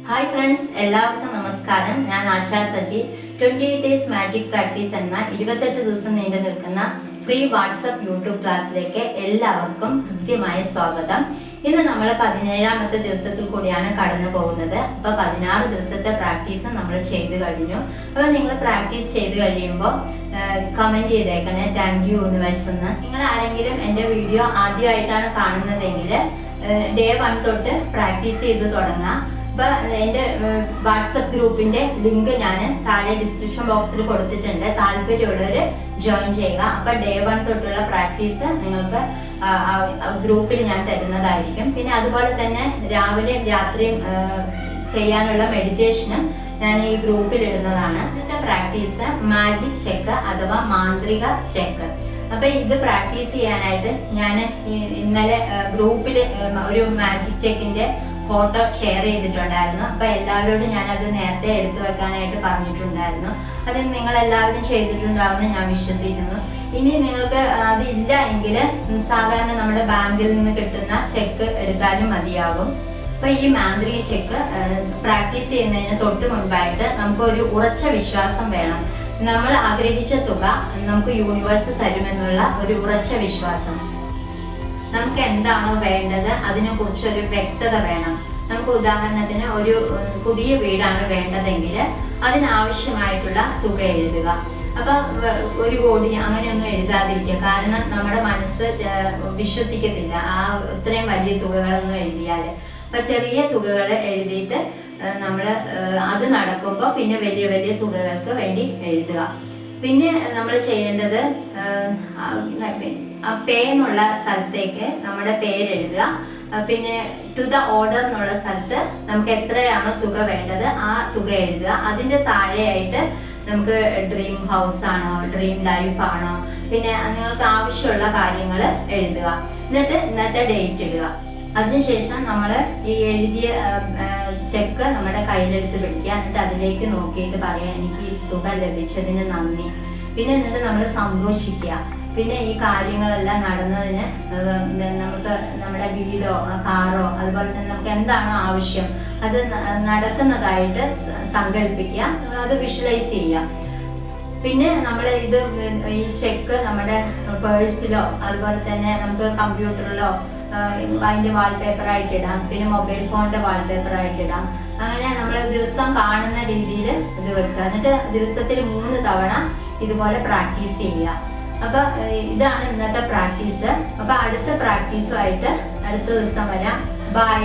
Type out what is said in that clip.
Hi friends, എല്ലാവർക്കും നമസ്കാരം. ഞാൻ ASHA Saji. 28 days magic practice എന്ന 28 ദിവസം നീണ്ടു നിൽക്കുന്ന ഫ്രീ വാട്സപ്പ് യൂട്യൂബ് ക്ലാസ്സിലേക്ക് എല്ലാവർക്കും കൃത്യമായ സ്വാഗതം. ഇന്ന് നമ്മൾ 17ാമത്തെ ദിവസത്തിൽ കൂടിയാണ് കടന്നു പോകുന്നത്. അപ്പോൾ 16 ദിവസത്തെ പ്രാക്ടീസ് നമ്മൾ ചെയ്തു കഴിഞ്ഞു. അപ്പോൾ നിങ്ങൾ പ്രാക്ടീസ് ചെയ്ത് കഴിയുമ്പോൾ കമന്റ് ചെയ്തേക്കണേ താങ്ക് യു യൂണിവേഴ്സ് എന്ന്. നിങ്ങൾ ആരെങ്കിലും എൻ്റെ വീഡിയോ ആദ്യമായിട്ടാണ് കാണുന്നതെങ്കിൽ ഡേ 1 തൊട്ട് പ്രാക്ടീസ് ചെയ്ത് തുടങ്ങാം. അപ്പൊ എന്റെ വാട്സപ്പ് ഗ്രൂപ്പിന്റെ ലിങ്ക് ഞാൻ താഴെ ഡിസ്ക്രിപ്ഷൻ ബോക്സിൽ കൊടുത്തിട്ടുണ്ട്. താല്പര്യമുള്ളവര് ജോയിൻ ചെയ്യുക. അപ്പൊ ഡേ 1 തൊട്ടുള്ള പ്രാക്ടീസ് നിങ്ങൾക്ക് ഗ്രൂപ്പിൽ ഞാൻ തരുന്നതായിരിക്കും. പിന്നെ അതുപോലെ തന്നെ രാവിലെയും രാത്രിയും ചെയ്യാനുള്ള മെഡിറ്റേഷനും ഞാൻ ഈ ഗ്രൂപ്പിൽ ഇടുന്നതാണ്. ഇതിന്റെ പ്രാക്ടീസ് മാജിക് ചെക്ക് അഥവാ മാന്ത്രിക ചെക്ക്. അപ്പൊ ഇത് പ്രാക്ടീസ് ചെയ്യാനായിട്ട് ഞാൻ ഇന്നലെ ഗ്രൂപ്പിൽ ഒരു മാജിക് ചെക്കിന്റെ ഫോട്ടോ ഷെയർ ചെയ്തിട്ടുണ്ടായിരുന്നു. അപ്പൊ എല്ലാവരോടും ഞാൻ അത് നേരത്തെ എടുത്തു വെക്കാനായിട്ട് പറഞ്ഞിട്ടുണ്ടായിരുന്നു. അത് നിങ്ങൾ എല്ലാവരും ചെയ്തിട്ടുണ്ടാവുമെന്ന് ഞാൻ വിശ്വസിക്കുന്നു. ഇനി നിങ്ങൾക്ക് അതില്ല എങ്കിൽ സാധാരണ നമ്മുടെ ബാങ്കിൽ നിന്ന് കിട്ടുന്ന ചെക്ക് എടുത്താലും മതിയാകും. അപ്പൊ ഈ മാന്ത്രിക ചെക്ക് പ്രാക്ടീസ് ചെയ്യുന്നതിന് തൊട്ട് മുൻപായിട്ട് നമുക്ക് ഒരു ഉറച്ച വിശ്വാസം വേണം. നമ്മൾ ആഗ്രഹിച്ച തുക നമുക്ക് യൂണിവേഴ്സ് തരുമെന്നുള്ള ഒരു ഉറച്ച വിശ്വാസം. നമുക്ക് എന്താണോ വേണ്ടത് അതിനെ കുറിച്ച് ഒരു വ്യക്തത വേണം. നമുക്ക് ഉദാഹരണത്തിന് ഒരു പുതിയ വീടാണ് വേണ്ടതെങ്കിൽ അതിനാവശ്യമായിട്ടുള്ള തുക എഴുതുക. അപ്പൊ 1 കോടി അങ്ങനെയൊന്നും എഴുതാതിരിക്കുക. കാരണം നമ്മുടെ മനസ്സ് വിശ്വസിക്കത്തില്ല ഇത്രയും വലിയ തുകകളൊന്നും എഴുതിയാൽ. അപ്പൊ ചെറിയ തുകകൾ എഴുതിയിട്ട് നമ്മൾ അത് നടക്കുമ്പോൾ പിന്നെ വലിയ വലിയ തുകകൾക്ക് വേണ്ടി എഴുതുക. പിന്നെ നമ്മൾ ചെയ്യേണ്ടത് പേ എന്നുള്ള സ്ഥലത്തേക്ക് നമ്മുടെ പേരെഴുതുക. പിന്നെ ടു ദ ഓർഡർ എന്നുള്ള സ്ഥലത്ത് നമുക്ക് എത്രയാണോ തുക വേണ്ടത് ആ തുക എഴുതുക. അതിന്റെ താഴെയായിട്ട് നമുക്ക് ഡ്രീം ഹൗസ് ആണോ, ഡ്രീം ലൈഫ് ആണോ, പിന്നെ നിങ്ങൾക്ക് ആവശ്യമുള്ള കാര്യങ്ങൾ എഴുതുക. എന്നിട്ട് ഇന്നത്തെ ഡേറ്റ് ഇടുക. അതിനുശേഷം നമ്മൾ ഈ എഴുതിയ ചെക്ക് നമ്മുടെ കയ്യിലെടുത്ത് പിടിക്കുക. എന്നിട്ട് അതിലേക്ക് നോക്കിയിട്ട് പറയാം എനിക്ക് ഈ തുക ലഭിച്ചതിന് നന്ദി. പിന്നെ എന്നിട്ട് നമ്മൾ സന്തോഷിക്കുക. പിന്നെ ഈ കാര്യങ്ങളെല്ലാം നടന്നതിന് നമുക്ക് നമ്മുടെ വീടോ കാറോ അതുപോലെ തന്നെ നമുക്ക് എന്താണോ ആവശ്യം അത് നടക്കുന്നതായിട്ട് സങ്കല്പിക്കുക, അത് വിഷ്വലൈസ് ചെയ്യുക. പിന്നെ നമ്മൾ ഈ ചെക്ക് നമ്മുടെ പേഴ്സിലോ അതുപോലെ തന്നെ നമുക്ക് കമ്പ്യൂട്ടറിലോ അതിന്റെ വാൾപേപ്പർ ആയിട്ട് ഇടാം. പിന്നെ മൊബൈൽ ഫോണിന്റെ വാൾപേപ്പർ ആയിട്ട് ഇടാം. അങ്ങനെ നമ്മൾ ദിവസം കാണുന്ന രീതിയിൽ ഇത് വെക്കുക. എന്നിട്ട് ദിവസത്തിൽ 3 തവണ ഇതുപോലെ പ്രാക്ടീസ് ചെയ്യുക. അപ്പൊ ഇതാണ് ഇന്നത്തെ പ്രാക്ടീസ്. അപ്പൊ അടുത്ത പ്രാക്ടീസുമായിട്ട് അടുത്ത ദിവസം വരാം. ബൈ.